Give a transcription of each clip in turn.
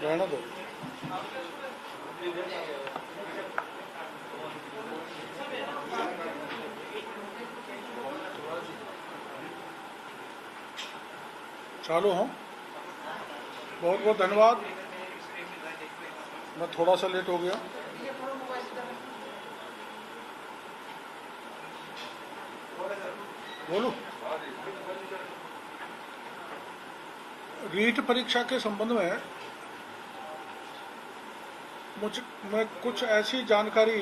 रहने दो। चालू हूँ। बहुत बहुत धन्यवाद। मैं थोड़ा सा लेट हो गया। बोलूं? रीट परीक्षा के संबंध में मैं कुछ ऐसी जानकारी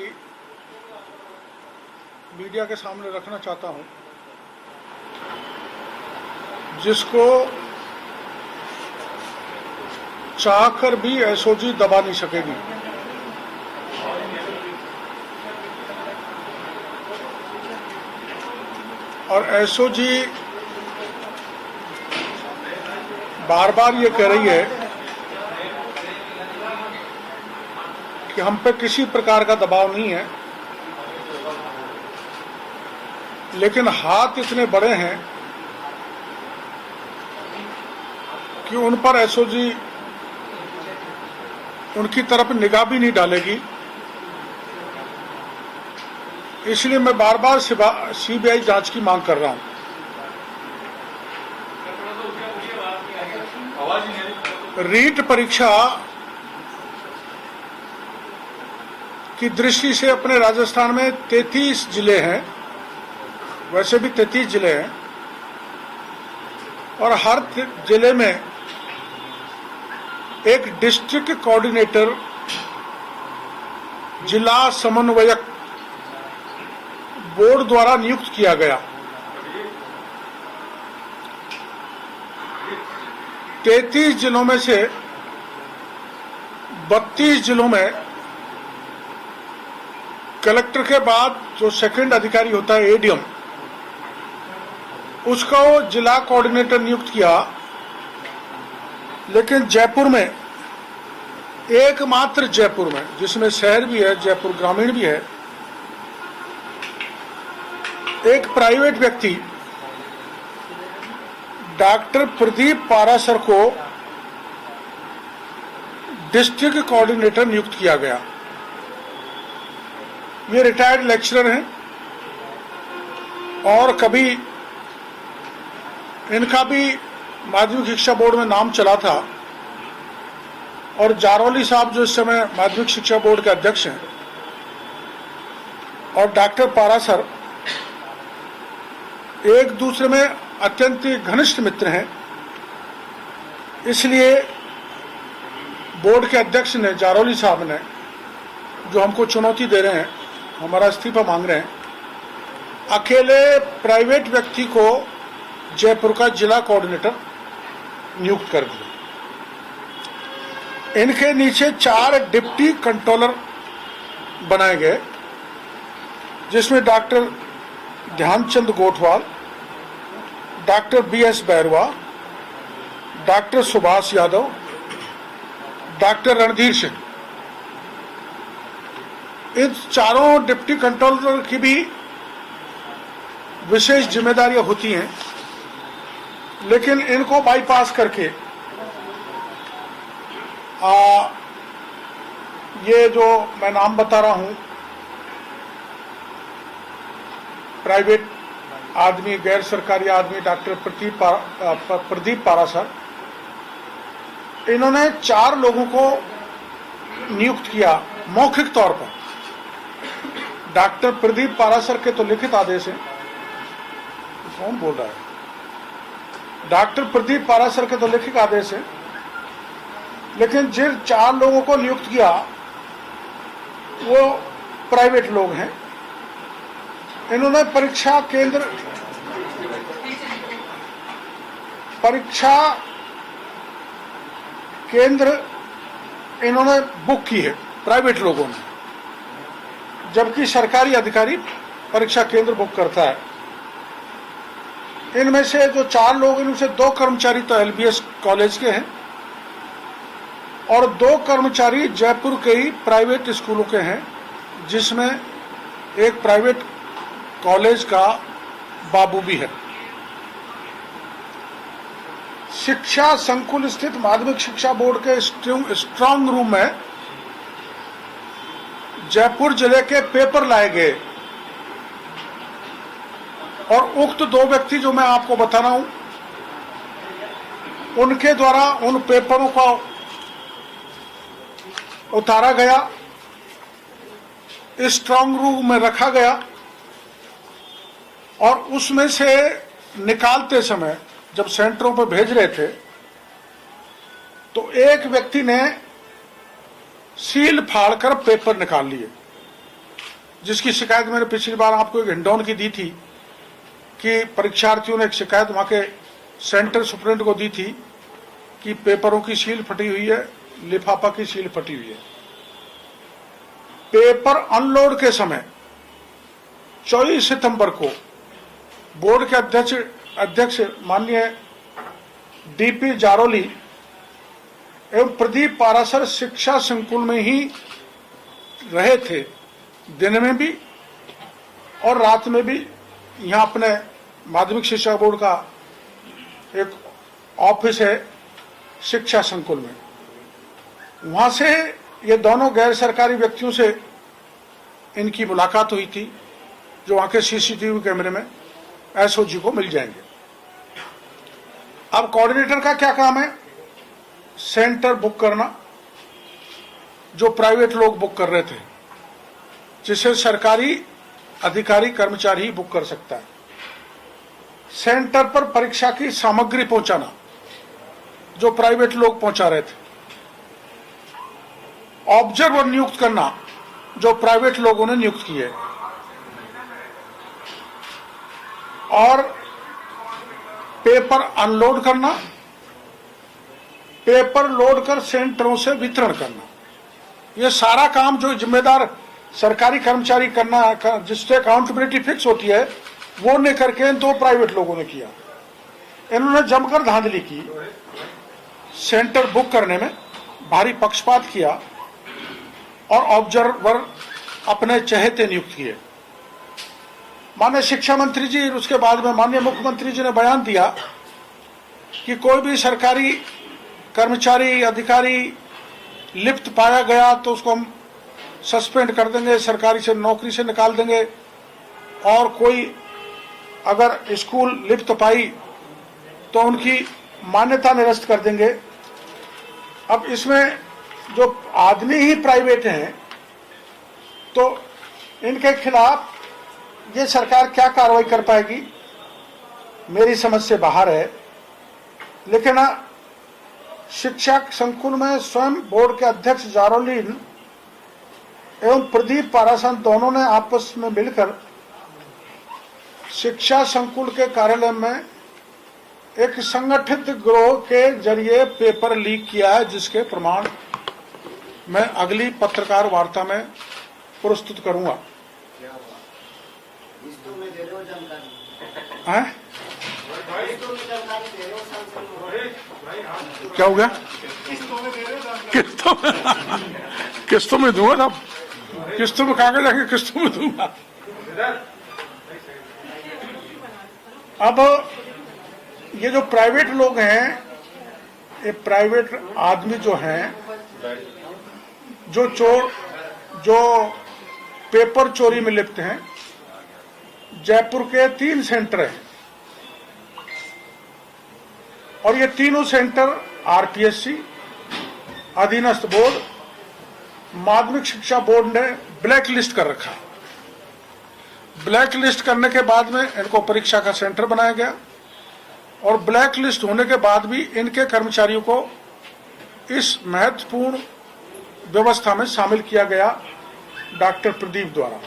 मीडिया के सामने रखना चाहता हूं जिसको चाहकर भी एसओजी दबा नहीं सकेगी। और एसओजी बार बार ये कह रही है कि हम पे किसी प्रकार का दबाव नहीं है, लेकिन हाथ इतने बड़े हैं कि उन पर एसओजी उनकी तरफ निगाह भी नहीं डालेगी। इसलिए मैं बार बार सीबीआई जांच की मांग कर रहा हूं। रीट परीक्षा की दृष्टि से अपने राजस्थान में 33 जिले हैं, वैसे भी 33 जिले हैं, और हर जिले में एक डिस्ट्रिक्ट कोऑर्डिनेटर, जिला समन्वयक बोर्ड द्वारा नियुक्त किया गया। 33 जिलों में से 32 जिलों में कलेक्टर के बाद जो सेकंड अधिकारी होता है एडीएम, उसको जिला कोऑर्डिनेटर नियुक्त किया। लेकिन जयपुर में, एकमात्र जयपुर में, जिसमें शहर भी है, जयपुर ग्रामीण भी है, एक प्राइवेट व्यक्ति डॉक्टर प्रदीप पारासर को डिस्ट्रिक्ट कोऑर्डिनेटर नियुक्त किया गया। ये रिटायर्ड लेक्चरर हैं और कभी इनका भी माध्यमिक शिक्षा बोर्ड में नाम चला था, और जारौली साहब जो इस समय माध्यमिक शिक्षा बोर्ड के अध्यक्ष हैं, और डॉक्टर पारासर एक दूसरे में अत्यंत घनिष्ठ मित्र हैं। इसलिए बोर्ड के अध्यक्ष ने, जारौली साहब ने, जो हमको चुनौती दे रहे हैं, हमारा इस्तीफा मांग रहे हैं, अकेले प्राइवेट व्यक्ति को जयपुर का जिला कोऑर्डिनेटर नियुक्त कर दिया। इनके नीचे 4 डिप्टी कंट्रोलर बनाए गए, जिसमें doctor Dhyanchand Gothwal, doctor B S Bairwa, doctor Subhash Yadav, doctor Randhir Singh. इन चारों डिप्टी कंट्रोलर की भी विशेष जिम्मेदारियां होती हैं, लेकिन इनको बाईपास करके ये जो मैं नाम बता रहा हूं, प्राइवेट आदमी, गैर सरकारी आदमी, डॉक्टर प्रदीप पारासर, इन्होंने 4 लोगों को नियुक्त किया मौखिक तौर पर। डॉक्टर प्रदीप पारासर के तो लिखित आदेश हैं। कौन बोल रहा है? डॉक्टर प्रदीप पारासर के तो लिखित आदेश है, लेकिन जिन 4 लोगों को नियुक्त किया वो प्राइवेट लोग हैं। इन्होंने परीक्षा केंद्र इन्होंने बुक की है प्राइवेट लोगों ने, जबकि सरकारी अधिकारी परीक्षा केंद्र बुक करता है। इनमें से जो 4 लोग, इनमें से 2 कर्मचारी तो एलबीएस कॉलेज के हैं और 2 कर्मचारी जयपुर के ही प्राइवेट स्कूलों के हैं, जिसमें एक प्राइवेट कॉलेज का बाबू भी है। शिक्षा संकुल स्थित माध्यमिक शिक्षा बोर्ड के स्ट्रांग रूम में जयपुर जिले के पेपर लाए गए और उक्त दो व्यक्ति जो मैं आपको बता रहा हूं, उनके द्वारा उन पेपरों को उतारा गया, स्ट्रांग रूम में रखा गया और उसमें से निकालते समय जब सेंटरों पर भेज रहे थे तो एक व्यक्ति ने सील फाड़कर पेपर निकाल लिए, जिसकी शिकायत मैंने पिछली बार आपको एक हिंडौन की दी थी कि परीक्षार्थियों ने एक शिकायत वहां के सेंटर सुप्रिंटेंडेंट को दी थी कि पेपरों की सील फटी हुई है, लिफाफा की सील फटी हुई है। पेपर अनलोड के समय 24 सितंबर को बोर्ड के अध्यक्ष माननीय डीपी जारोली एवं प्रदीप पारासर शिक्षा संकुल में ही रहे थे, दिन में भी और रात में भी। यहां अपने माध्यमिक शिक्षा बोर्ड का एक ऑफिस है शिक्षा संकुल में, वहां से ये दोनों गैर सरकारी व्यक्तियों से इनकी मुलाकात हुई थी, जो वहां के सीसीटीवी कैमरे में एसओजी को मिल जाएंगे। अब कोऑर्डिनेटर का क्या काम है? सेंटर बुक करना, जो प्राइवेट लोग बुक कर रहे थे, जिसे सरकारी अधिकारी कर्मचारी ही बुक कर सकता है। सेंटर पर परीक्षा की सामग्री पहुंचाना, जो प्राइवेट लोग पहुंचा रहे थे। ऑब्जर्वर नियुक्त करना, जो प्राइवेट लोगों ने नियुक्त किए, और पेपर अनलोड करना, पेपर लोड कर सेंटरों से वितरण करना, यह सारा काम जो जिम्मेदार सरकारी कर्मचारी करना, जिससे अकाउंटेबिलिटी फिक्स होती है, वो नहीं करके दो प्राइवेट लोगों ने किया। इन्होंने जमकर धांधली की, सेंटर बुक करने में भारी पक्षपात किया और ऑब्जर्वर अपने चहेते नियुक्त किए। माननीय शिक्षा मंत्री जी, उसके बाद में माननीय मुख्यमंत्री जी ने बयान दिया कि कोई भी सरकारी कर्मचारी अधिकारी लिप्त पाया गया तो उसको हम सस्पेंड कर देंगे, सरकारी से नौकरी से निकाल देंगे, और कोई अगर स्कूल लिप्त पाई तो उनकी मान्यता निरस्त कर देंगे। अब इसमें जो आदमी ही प्राइवेट हैं तो इनके खिलाफ ये सरकार क्या कार्रवाई कर पाएगी, मेरी समझ से बाहर है। लेकिन शिक्षा संकुल में स्वयं बोर्ड के अध्यक्ष जारोलीन एवं प्रदीप पारासर दोनों ने आपस में मिलकर शिक्षा संकुल के कार्यालय में एक संगठित गिरोह के जरिए पेपर लीक किया है, जिसके प्रमाण मैं अगली पत्रकार वार्ता में प्रस्तुत करूंगा। क्या हो गया? किस्तों में दूंगा ना, किस्तों में कागज आके किस्तों में दूंगा। अब ये जो प्राइवेट लोग हैं, ये प्राइवेट आदमी जो हैं, जो चोर, जो पेपर चोरी में लिप्त हैं, जयपुर के 3 सेंटर हैं और ये तीनों सेंटर आरपीएससी अधीनस्थ बोर्ड, माध्यमिक शिक्षा बोर्ड ने ब्लैक लिस्ट कर रखा। ब्लैक लिस्ट करने के बाद में इनको परीक्षा का सेंटर बनाया गया और ब्लैक लिस्ट होने के बाद भी इनके कर्मचारियों को इस महत्वपूर्ण व्यवस्था में शामिल किया गया डॉक्टर प्रदीप द्वारा।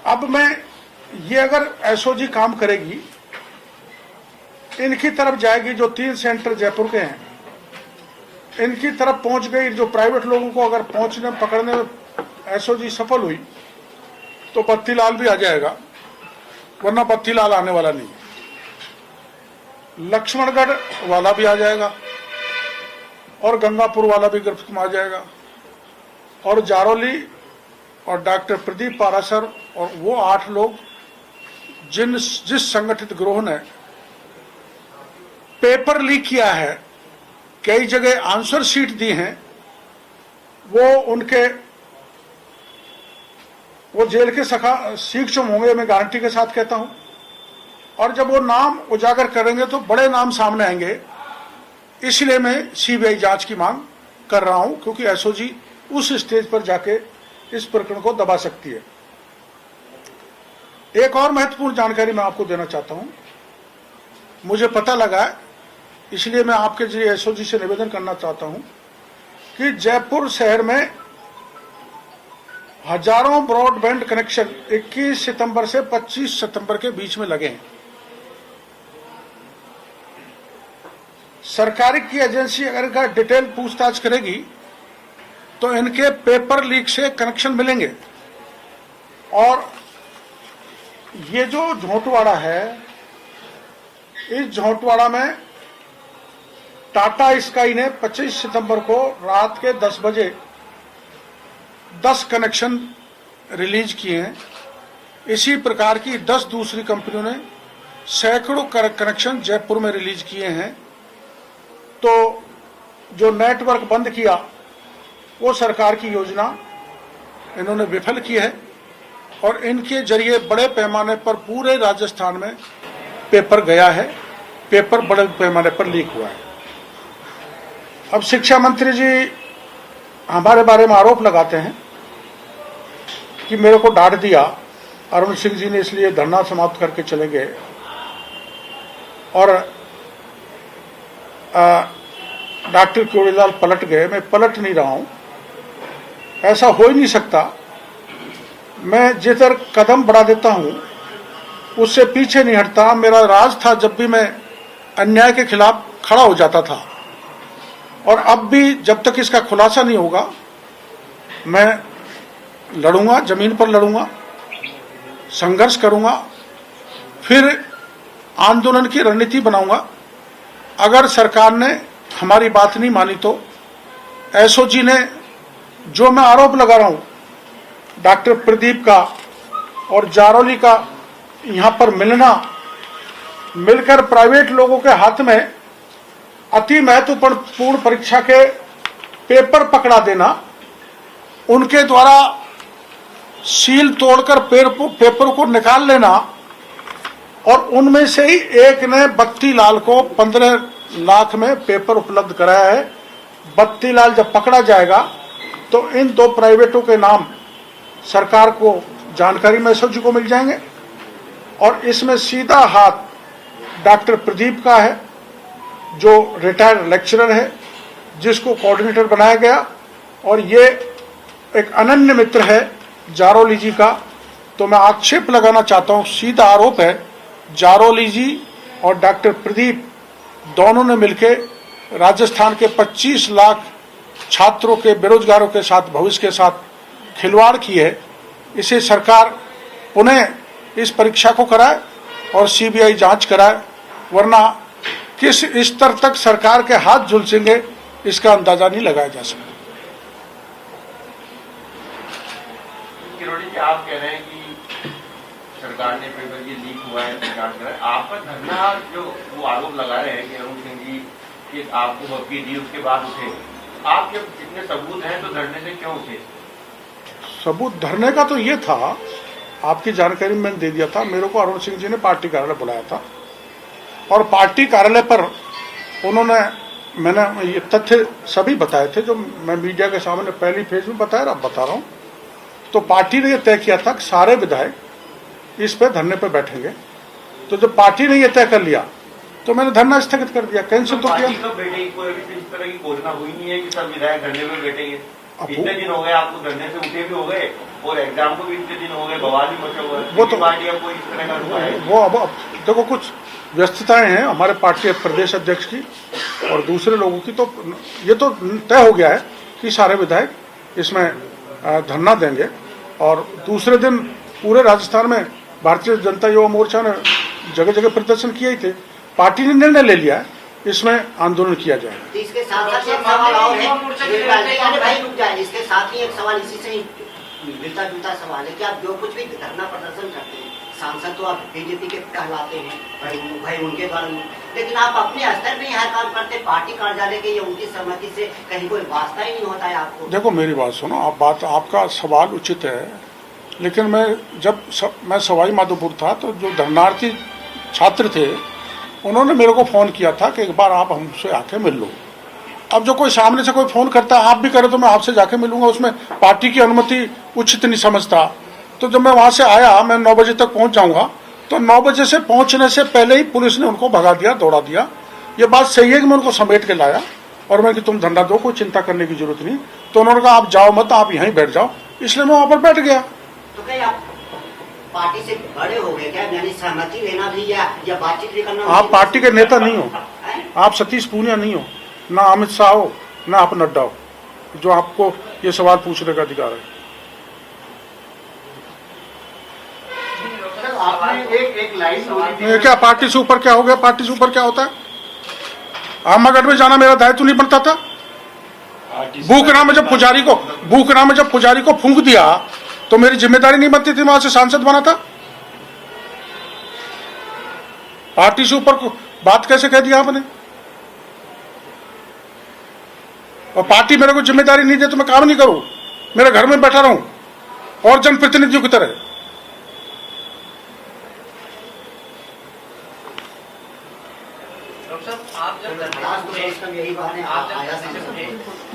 अब मैं ये अगर एसओजी काम करेगी, इनकी तरफ जाएगी, जो 3 सेंटर जयपुर के हैं इनकी तरफ पहुंच गई, जो प्राइवेट लोगों को अगर पहुंचने पकड़ने में एसओजी सफल हुई तो बत्तीलाल भी आ जाएगा, वरना बत्तीलाल आने वाला नहीं। लक्ष्मणगढ़ वाला भी आ जाएगा और गंगापुर वाला भी गिरफ्त में आ जाएगा, और जारोली और डॉक्टर प्रदीप पारासर और वो 8 लोग जिस संगठित गिरोह ने पेपर लीक किया है, कई जगह आंसर शीट दी हैं, वो जेल के सीख चुम होंगे, मैं गारंटी के साथ कहता हूं। और जब वो नाम उजागर करेंगे तो बड़े नाम सामने आएंगे। इसलिए मैं सीबीआई जांच की मांग कर रहा हूं, क्योंकि एसओजी उस स्टेज पर जाके इस प्रकरण को दबा सकती है। एक और महत्वपूर्ण जानकारी मैं आपको देना चाहता हूं। मुझे पता लगा है, इसलिए मैं आपके जरिए एसओजी से निवेदन करना चाहता हूं कि जयपुर शहर में हजारों ब्रॉडबैंड कनेक्शन 21 सितंबर से 25 सितंबर के बीच में लगे हैं। सरकारी की एजेंसी अगर इनका डिटेल पूछताछ करेगी तो इनके पेपर लीक से कनेक्शन मिलेंगे। और ये जो झोंटवाड़ा है, इस झोंटवाड़ा में टाटा स्काई ने 25 सितंबर को रात के 10 बजे 10 कनेक्शन रिलीज किए हैं। इसी प्रकार की 10 दूसरी कंपनियों ने सैकड़ों कनेक्शन जयपुर में रिलीज किए हैं। तो जो नेटवर्क बंद किया वो सरकार की योजना इन्होंने विफल की है और इनके जरिए बड़े पैमाने पर पूरे राजस्थान में पेपर गया है, पेपर बड़े पैमाने पर लीक हुआ है। अब शिक्षा मंत्री जी हमारे बारे में आरोप लगाते हैं कि मेरे को डांट दिया अरुण सिंह जी ने, इसलिए धरना समाप्त करके चले गए। और डॉक्टर केवड़ीलाल पलट गए। मैं पलट नहीं रहा हूं, ऐसा हो ही नहीं सकता। मैं जिधर कदम बढ़ा देता हूं उससे पीछे नहीं हटता। मेरा राज था जब भी मैं अन्याय के खिलाफ खड़ा हो जाता था, और अब भी जब तक इसका खुलासा नहीं होगा मैं लड़ूंगा, जमीन पर लड़ूंगा, संघर्ष करूंगा, फिर आंदोलन की रणनीति बनाऊंगा। अगर सरकार ने हमारी बात नहीं मानी तो एसओजी ने जो मैं आरोप लगा रहा हूं डॉक्टर प्रदीप का और जारौली का यहां पर मिलकर प्राइवेट लोगों के हाथ में अति महत्वपूर्ण परीक्षा के पेपर पकड़ा देना, उनके द्वारा सील तोड़कर पेपर को निकाल लेना, और उनमें से ही एक ने बत्ती लाल को 15 लाख में पेपर उपलब्ध कराया है। बत्ती लाल जब पकड़ा जाएगा तो इन 2 प्राइवेटों के नाम सरकार को जानकारी में एसओजी को मिल जाएंगे। और इसमें सीधा हाथ डॉक्टर प्रदीप का है, जो रिटायर्ड लेक्चरर है, जिसको कोऑर्डिनेटर बनाया गया। और ये एक अनन्य मित्र है जारौली जी का। तो मैं आक्षेप लगाना चाहता हूं, सीधा आरोप है, जारौली जी और डॉक्टर प्रदीप दोनों ने मिलकर राजस्थान के 25 लाख छात्रों के, बेरोजगारों के साथ, भविष्य के साथ खिलवाड़ की है। इसे सरकार पुनः इस परीक्षा को कराए और सीबीआई जांच कराए, वरना किस स्तर तक सरकार के हाथ झुलसेंगे इसका अंदाजा नहीं लगाया जा सकता। किरोड़ी जी, आप कह रहे हैं कि सरकार ने पेपर ये लीक हुआ है, जांच कराए। आपका धरना जो वो आरोप लगा रहे हैं कि अरुण सिंह जी कि आपको धमकी दी, उसके बाद उठे, आपके जितने सबूत हैं तो धरने से क्यों उठे? सबूत धरने का तो ये था, आपकी जानकारी मैंने दे दिया था। मेरे को अरुण सिंह जी ने पार्टी कार्यालय बुलाया था और पार्टी कार्यालय पर मैंने ये तथ्य सभी बताए थे जो मैं मीडिया के सामने पहली फेज में बताया, अब बता रहा हूं। तो पार्टी ने यह तय किया था कि सारे विधायक इस पे धरने पे बैठेंगे। तो जब पार्टी ने यह तय कर लिया तो मैंने धरना स्थगित कर दिया, कैंसिल तो किया। तो बैठेगी, कोई भी इस तरह की घोषणा हुई नहीं है कि सब विधायक धरने में बैठेंगे। इतने दिन हो गए, आपको धरने से उठे भी हो गए और एग्जाम को भी इतने दिन हो गए, बवाल भी मचा हुआ है। वो तो पार्टियां कोई इस तरह का रुका है। वो अब देखो कुछ व्यस्तताएं हैं हमारे पार्टी प्रदेश अध्यक्ष की और दूसरे लोगों की। तो ये तो तय हो गया है कि सारे विधायक इसमें धरना देंगे। और दूसरे दिन पूरे राजस्थान में भारतीय जनता युवा मोर्चा ने जगह जगह प्रदर्शन किए ही थे। पार्टी ने निर्णय ले लिया है इसमें आंदोलन किया जाए। इसके साथ साथ एक सवाल और है भाई, रुक जाए। इसके साथ ही एक सवाल इसी से मिलता जुलता सवाल है कि आप जो कुछ भी धरना प्रदर्शन करते हैं, सांसद तो आप बीजेपी के कहलाते हैं, भाई उनके द्वारा, लेकिन आप अपने स्तर पे हर काम करते, पार्टी कार्यालय के या उनकी सहमति से कहीं कोई वास्ता ही नहीं होता है आपको। देखो मेरी बात सुनो, आपका सवाल उचित है, लेकिन मैं सवाई माधोपुर था तो जो धरनार्थी छात्र थे उन्होंने मेरे को फ़ोन किया था कि एक बार आप हमसे आके मिल लो। अब जो कोई सामने से कोई फ़ोन करता है, आप भी करें तो मैं आपसे जाके मिलूंगा, उसमें पार्टी की अनुमति उचित नहीं समझता। तो जब मैं वहाँ से आया, मैं 9 बजे तक पहुँच जाऊँगा, तो 9 बजे से पहुँचने से पहले ही पुलिस ने उनको भगा दिया, दौड़ा दिया। ये बात सही है कि मैं उनको समेट के लाया और मैं कि तुम धंधा दो, कोई चिंता करने की जरूरत नहीं। तो उन्होंने कहा आप जाओ मत, आप यहीं बैठ जाओ, इसलिए मैं वहाँ पर बैठ गया। तो कहीं आप पार्टी से बड़े हो गए क्या, यानी सहमति लेना भी या बातचीत भी करना? आप पार्टी के नेता नहीं हो, आप सतीश पूनिया नहीं हो, ना अमित शाह हो, ना आप नड्डा हो, जो आपको ये सवाल पूछने का अधिकार है। आपने एक लाइन बोली ये क्या पार्टी से ऊपर क्या हो गया? पार्टी से ऊपर क्या होता है? आमागढ़ में जाना मेरा दायित्व नहीं बनता था? भूख नाम में जब पुजारी को फूंक दिया तो मेरी जिम्मेदारी नहीं बनती थी वहां से सांसद बना था? पार्टी से ऊपर बात कैसे कह दिया आपने? और पार्टी मेरे को जिम्मेदारी नहीं दे तो मैं काम नहीं करूं, मेरे घर में बैठा रहूं और जनप्रतिनिधियों की तरह?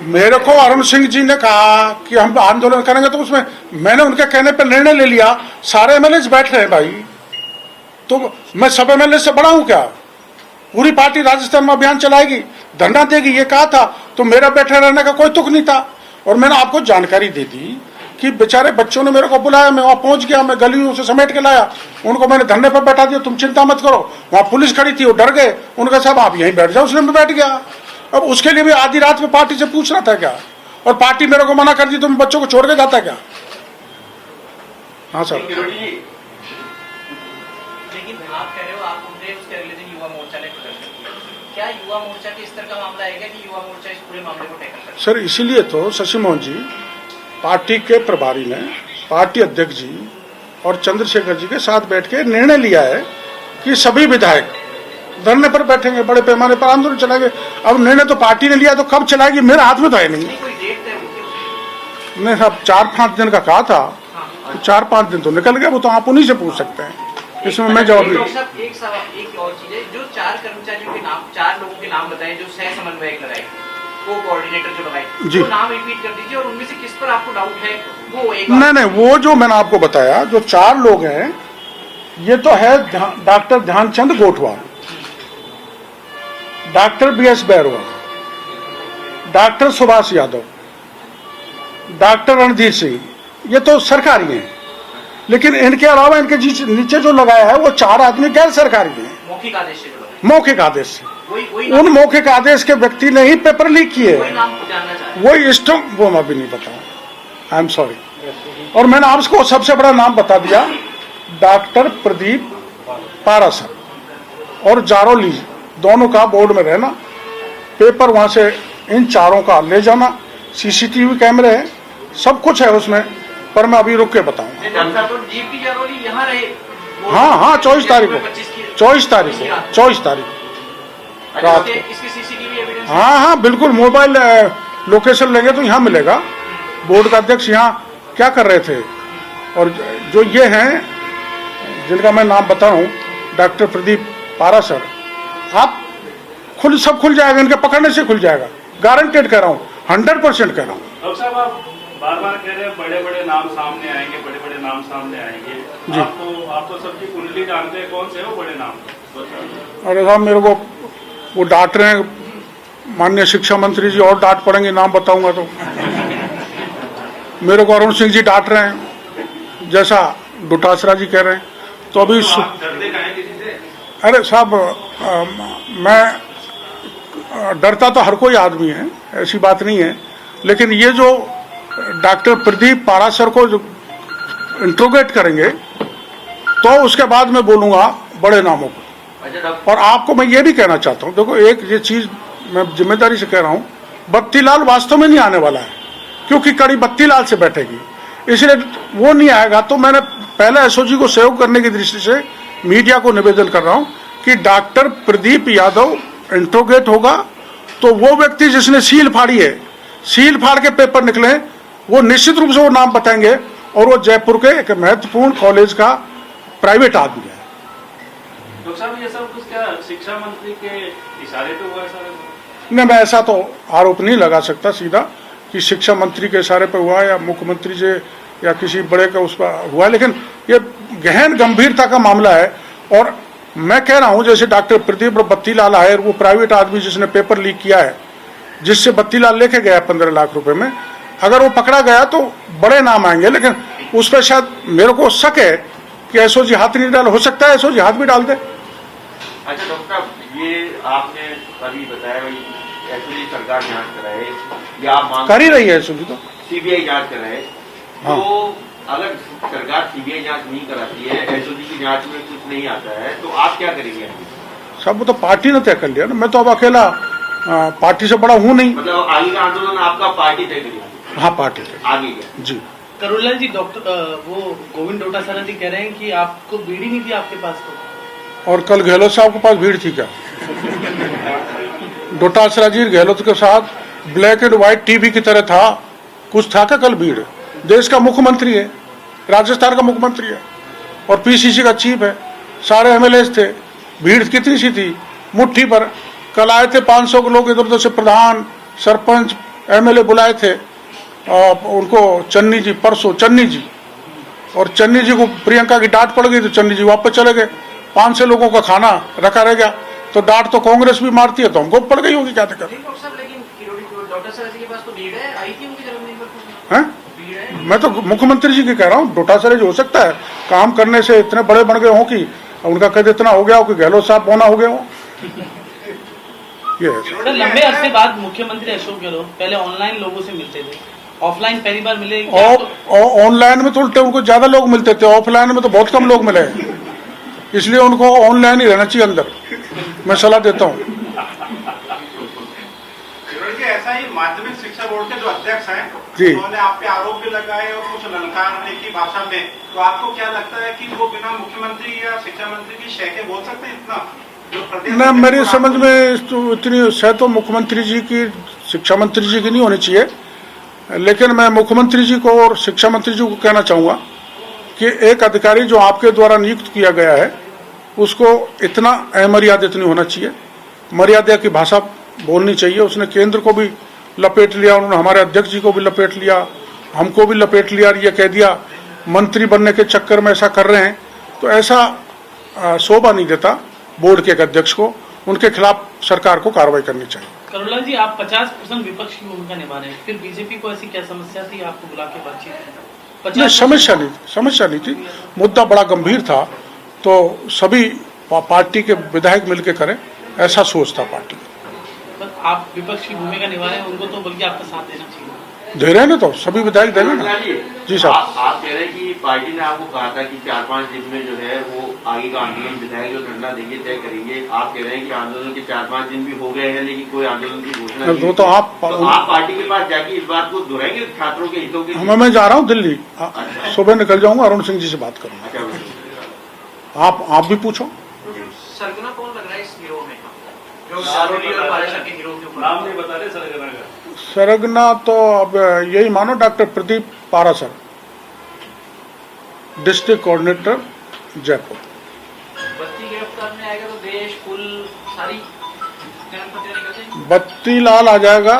मेरे को अरुण सिंह जी ने कहा कि हम आंदोलन करेंगे, तो उसमें मैंने उनके कहने पर निर्णय ले लिया। सारे एमएलए बैठ रहे हैं भाई, तो मैं सब एमएलए से बड़ा हूं क्या? पूरी पार्टी राजस्थान में अभियान चलाएगी, धरना देगी, ये कहा था, तो मेरा बैठे रहने का कोई तुक नहीं था। और मैंने आपको जानकारी दे दी कि बेचारे बच्चों ने मेरे को बुलाया, मैं वहां पहुंच गया, मैं गलियों से समेट के लाया, उनको मैंने धरने पर बैठा दिया, तुम चिंता मत करो। वहां पुलिस खड़ी थी, वो डर गए, उनका साहब आप यहीं बैठ जाओ, इसलिए मैं बैठ गया। अब उसके लिए भी आधी रात में पार्टी से पूछना था क्या? और पार्टी मेरे को मना कर दी तो मैं बच्चों को छोड़ के जाता क्या? हाँ सर। लेकिन आप कह रहे हो आप उठे, उसके अगले दिन युवा मोर्चा ने प्रदर्शन किया, क्या युवा मोर्चा के स्तर का मामला है क्या कि युवा मोर्चा इस पूरे मामले को टैकल करे? सर इसीलिए तो शशि मोहन जी, पार्टी के प्रभारी ने, पार्टी अध्यक्ष जी और चंद्रशेखर जी के साथ बैठ के निर्णय लिया है कि सभी विधायक धरने पर बैठेंगे, बड़े पैमाने पर आंदोलन चलाएंगे। अब निर्णय तो पार्टी ने लिया, तो कब चलाएगी मेरे हाथ में तो है नहीं। कोई डेट तय होती है? नहीं साहब, 4-5 दिन का कहा था, तो 4-5 दिन तो निकल गया, वो तो आप उन्हीं से पूछ सकते हैं, इसमें मैं जवाब नहीं। एक और चीज है, जो 4 कर्मचारियों के नाम, 4 लोगों के नाम बताए जो सह समन्वयक लगाए, को कोऑर्डिनेटर जो लगाए, जी, तो नाम रिपीट कर दीजिए और उनमें से किस पर आपको डाउट है वो एक नहीं, वो जो मैंने आपको बताया, जो 4 लोग हैं, ये तो है doctor Dhyanchand Gothwal, doctor BS Bairwa, doctor Subhash Yadav, doctor Randhir Singh, ये तो सरकारी हैं। लेकिन इनके अलावा इनके नीचे जो लगाया है वो 4 आदमी गैर सरकारी हैं, मौखिक आदेश से। मौखिक आदेश से। उन मौखिक आदेश के व्यक्ति ने ही पेपर लीक किए, वही स्टॉक, वो मैं भी नहीं बताऊं, आई एम सॉरी। और मैंने आपको सबसे बड़ा नाम बता दिया, डॉक्टर प्रदीप पारासर और जारोली, दोनों का बोर्ड में रहना, पेपर वहां से इन 4 का ले जाना, CCTV कैमरे हैं, सब कुछ है उसमें, पर मैं अभी रुक के बताऊंगा। हाँ, 24 तारीख को, 24 तारीख रात को। हाँ, बिल्कुल, मोबाइल लोकेशन लेंगे तो यहाँ मिलेगा। बोर्ड का अध्यक्ष यहाँ क्या कर रहे थे, और जो ये हैं जिनका मैं नाम बता रहा हूँ, डॉक्टर प्रदीप पारासर, आप सब खुल जाएगा, इनके पकड़ने से खुल जाएगा, गारंटेड कह रहा हूँ, 100% कह रहा हूँ। डॉक्टर साहब, आप बार-बार कह रहे हैं बड़े बड़े नाम सामने आएंगे, बड़े बड़े नाम सामने आएंगे, जी। आप तो सबकी कुंडली जानते हैं, कौन से वो बड़े नाम? अरे साहब, मेरे को वो डांट रहे हैं, माननीय शिक्षा मंत्री जी और डांट पड़ेंगे नाम बताऊंगा तो। मेरे को अरुण सिंह जी डांट रहे हैं, जैसा डोटासरा जी कह रहे हैं, तो अभी अरे साहब, मैं डरता तो हर कोई आदमी है, ऐसी बात नहीं है, लेकिन ये जो डॉक्टर प्रदीप पारासर को जो इंट्रोगेट करेंगे तो उसके बाद मैं बोलूंगा बड़े नामों को। और आपको मैं ये भी कहना चाहता हूँ, देखो एक ये चीज मैं जिम्मेदारी से कह रहा हूँ, बत्तीलाल वास्तव में नहीं आने वाला है, क्योंकि कड़ी बत्तीलाल से बैठेगी, इसलिए वो नहीं आएगा। तो मैंने पहले एसओजी को सहयोग करने की दृष्टि से मीडिया को निवेदन कर रहा हूं कि डॉक्टर प्रदीप यादव इंट्रोगेट होगा तो वो व्यक्ति जिसने सील फाड़ी है, सील फाड़ के पेपर निकले, वो निश्चित रूप से वो नाम बताएंगे और वो जयपुर के एक महत्वपूर्ण कॉलेज का प्राइवेट आदमी है। डॉक्टर साहब ये सब कुछ क्या शिक्षा मंत्री के इशारे पे हुआ है सर? नहीं, मैं ऐसा तो आरोप नहीं लगा सकता सीधा कि शिक्षा मंत्री के इशारे पर हुआ या मुख्यमंत्री से या किसी बड़े का उस पर हुआ, लेकिन ये गहन गंभीरता का मामला है। और मैं कह रहा हूं जैसे डॉक्टर प्रदीप और बत्तीलाल आहिर, वो प्राइवेट आदमी जिसने पेपर लीक किया है, जिससे बत्तीलाल लेके गया 15 लाख रुपए में, अगर वो पकड़ा गया तो बड़े नाम आएंगे, लेकिन उस पर शायद मेरे को शक है कि एसओजी हाथ नहीं डाल, हो सकता है एसओजी हाथ भी डाल दे। अच्छा डॉक्टर साहब, ये आपने अभी बताया भाई एसओजी सरकार जांच कराए या आप मांग कर ही रही है एसओजी तो। सीबीआई जांच कराए, हाँ। तो अगर सरकार सीबीआई जांच नहीं कराती है, एसओजी की जांच में कुछ नहीं आता है, तो आप क्या करेंगे? सब तो पार्टी ने तय कर लिया ना, मैं तो अब अकेला पार्टी से बड़ा हूं नहीं। मतलब आगे का आंदोलन आपका पार्टी तय करेगी? हाँ, पार्टी से आगे क्या? जी। करुणा जी, डॉक्टर वो गोविंद डोटासरा जी कह रहे हैं कि आपको बीड़ी नहीं थी आपके पास तो। और कल गहलोत साहब के पास भीड़ थी क्या? डोटासरा जी गहलोत के साथ ब्लैक एंड व्हाइट टीवी की तरह था, कुछ था क्या कल भीड़? देश का मुख्यमंत्री है, राजस्थान का मुख्यमंत्री है और पीसीसी का चीफ है, सारे एमएलए थे, भीड़ कितनी सी थी? मुट्ठी पर। कल आए थे 500 के लोग, इधर उधर से प्रधान, सरपंच, एमएलए बुलाए थे उनको, चन्नी जी, परसों चन्नी जी, और चन्नी जी को प्रियंका की डांट पड़ गई तो चन्नी जी वापस चले गए। 500 लोगों का खाना रखा रह गया, तो डांट तो कांग्रेस भी मारती है, तो हमको पड़ गई होगी, क्या दिक्कत? लेकिन डॉक्टर सर जी के पास तो भीड़ है, आई थी उनकी जन्मदिन पर। हैं? मैं तो मुख्यमंत्री जी की कह रहा हूँ, डोटासरा जी हो सकता है काम करने से इतने बड़े बन गए हों कि उनका कद इतना हो गया हो कि गहलोत साहब बोना हो गया हो। ये है। सर, लंबे अरसे बाद मुख्यमंत्री अशोक गहलोत पहले ऑनलाइन लोगों से मिलते थे, ऑफलाइन पहली बार मिले। ऑनलाइन में तो उल्टे उनको ज्यादा लोग मिलते थे, ऑफलाइन में तो बहुत कम लोग मिले, इसलिए उनको ऑनलाइन ही रहना चाहिए अंदर, मैं सलाह देता हूँ। ऐसा ही माध्यमिक शिक्षा बोर्ड के जो अध्यक्ष हैं, जी, उन्होंने आप पे आरोप भी लगाए और कुछ ललकारने की भाषा में, तो आपको क्या लगता है कि वो बिना मुख्यमंत्री या शिक्षा मंत्री की शह के बोल सकते हैं इतना? जो प्रदेश न, मेरी समझ में तो इतनी शह तो मुख्यमंत्री जी की, शिक्षा मंत्री जी की नहीं होनी चाहिए, लेकिन मैं मुख्यमंत्री जी को और शिक्षा मंत्री जी को कहना चाहूँगा कि एक अधिकारी जो आपके द्वारा नियुक्त किया गया है, उसको इतना अमर्यादित नहीं होना चाहिए, मर्यादा की भाषा बोलनी चाहिए। उसने केंद्र को भी लपेट लिया, उन्होंने हमारे अध्यक्ष जी को भी लपेट लिया, हमको भी लपेट लिया, और ये कह दिया मंत्री बनने के चक्कर में ऐसा कर रहे हैं, तो ऐसा शोभा नहीं देता बोर्ड के एक अध्यक्ष को। उनके खिलाफ सरकार को कार्रवाई करनी चाहिए। करुणा जी, आप 50% विपक्ष की भूमिका निभा रहे हैं, फिर बीजेपी को ऐसी क्या समस्या थी आपको बुला के बातचीत? नहीं, समस्या नहीं थी, मुद्दा बड़ा गंभीर था, तो सभी पार्टी के विधायक मिलकर करें, ऐसा सोच था पार्टी का। आप विपक्ष की भूमिका निभा रहे हैं, उनको तो बल्कि आपका साथ देना चाहिए। दे रहे हैं ना, तो सभी विधायक देंगे ना। जी साहब, आप कह रहे हैं कि पार्टी ने आपको कहा था कि 4-5 दिन में जो है वो आगे का आंदोलन विधायक जो धरना देंगे तय करेंगे। आप कह रहे हैं कि आंदोलन के 4-5 दिन भी हो गए हैं, लेकिन कोई आंदोलन की घोषणा नहीं। तो आप पार्टी के पास जाके इस बात को दोहराएंगे छात्रों के हितों के? मैं जा रहा हूँ दिल्ली, सुबह निकल जाऊंगा, अरुण सिंह जी से बात करूंगा। आप भी पूछो। सरगना कौन लग रहा है इस गिरोह में, जो सारोली और पाराशर के गिरोह के ऊपर? नाम नहीं बता रहे सरगना का। सरगना तो अब यही मानो doctor Pradeep Parashar, district coordinator Jaipur. बत्ती गिरफ्तार में आएगा तो देश कुल सारी जनपद निकल जाएंगे। बत्तीलाल आ जाएगा,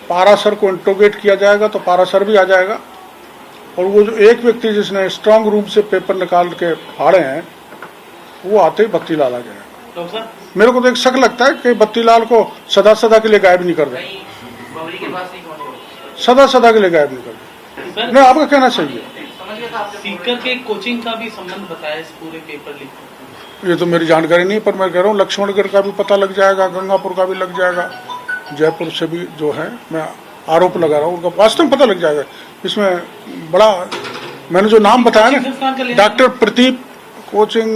पारासर को इंट्रोगेट किया जाएगा तो पारासर भी आ जाएगा, और वो जो एक व्यक्ति जिसने स्ट्रांग रूम से पेपर निकाल के फाड़े हैं, वो आते ही बत्तीलाल आ जाएगा। डॉक्टर साहब, मेरे को तो एक शक लगता है कि बत्तीलाल को सदा के लिए गायब नहीं कर दे, कहीं बबरी के पास नहीं पहुंचे, सदा के लिए गायब नहीं कर दे। सर, नहीं, आपका कहना सही है। समझ गया था आपने। सीकर के कोचिंग का भी संबंध बताया इस पूरे पेपर लीक में। ये तो मेरी जानकारी नहीं, पर मैं कह रहा हूँ लक्ष्मणगढ़ का भी पता लग जाएगा, गंगापुर का भी लग जाएगा, जयपुर से भी जो है, मैं आरोप लगा रहा हूँ, उनका वास्तव में पता लग जाएगा। इसमें बड़ा, मैंने जो नाम बताया ना, डॉक्टर प्रदीप कोचिंग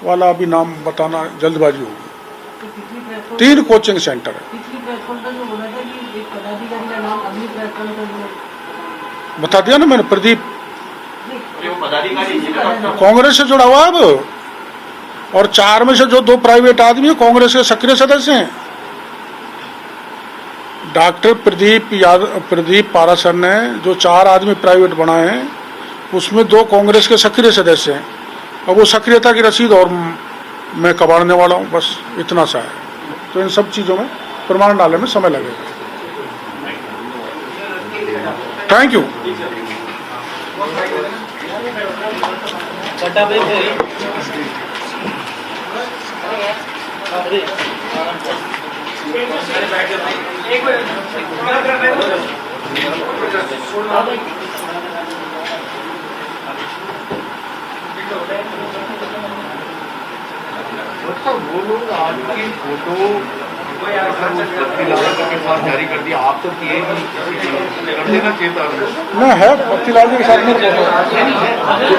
वाला, अभी नाम बताना जल्दबाजी होगी। 3 कोचिंग सेंटर है। बता दिया ना मैंने, प्रदीप सकते हो पदाधिकारी जिले डॉक्टर कांग्रेस से जुड़ा हुआ है अब, और 4 में से जो 2 प्राइवेट आदमी है कांग्रेस के सक्रिय सदस्य हैं। डॉक्टर प्रदीप पारासर ने जो 4 आदमी प्राइवेट बनाए हैं उसमें 2 कांग्रेस के सक्रिय सदस्य हैं, और वो सक्रियता की रसीद और मैं कबाड़ने वाला हूँ, बस इतना सा है। तो इन सब चीज़ों में प्रमाण डालने में समय लगेगा। Thank you. वो लोग आपकी फोटो के साथ जारी कर दिया, आप तो किए कर देना चाहिए था। मैं है पतिलाल जी के साथ में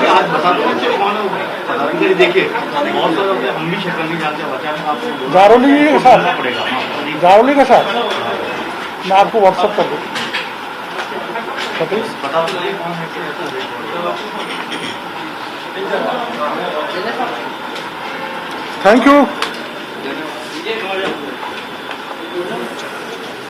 आज बता दो कौन है, देखिए बहुत सारे हम भी शक्ल नहीं जानते, बचा में आपको जारोली जी के साथ, पड़ेगा। जारोली के साथ मैं आपको व्हाट्सएप कर दूँ। बता दो कौन है। Thank you.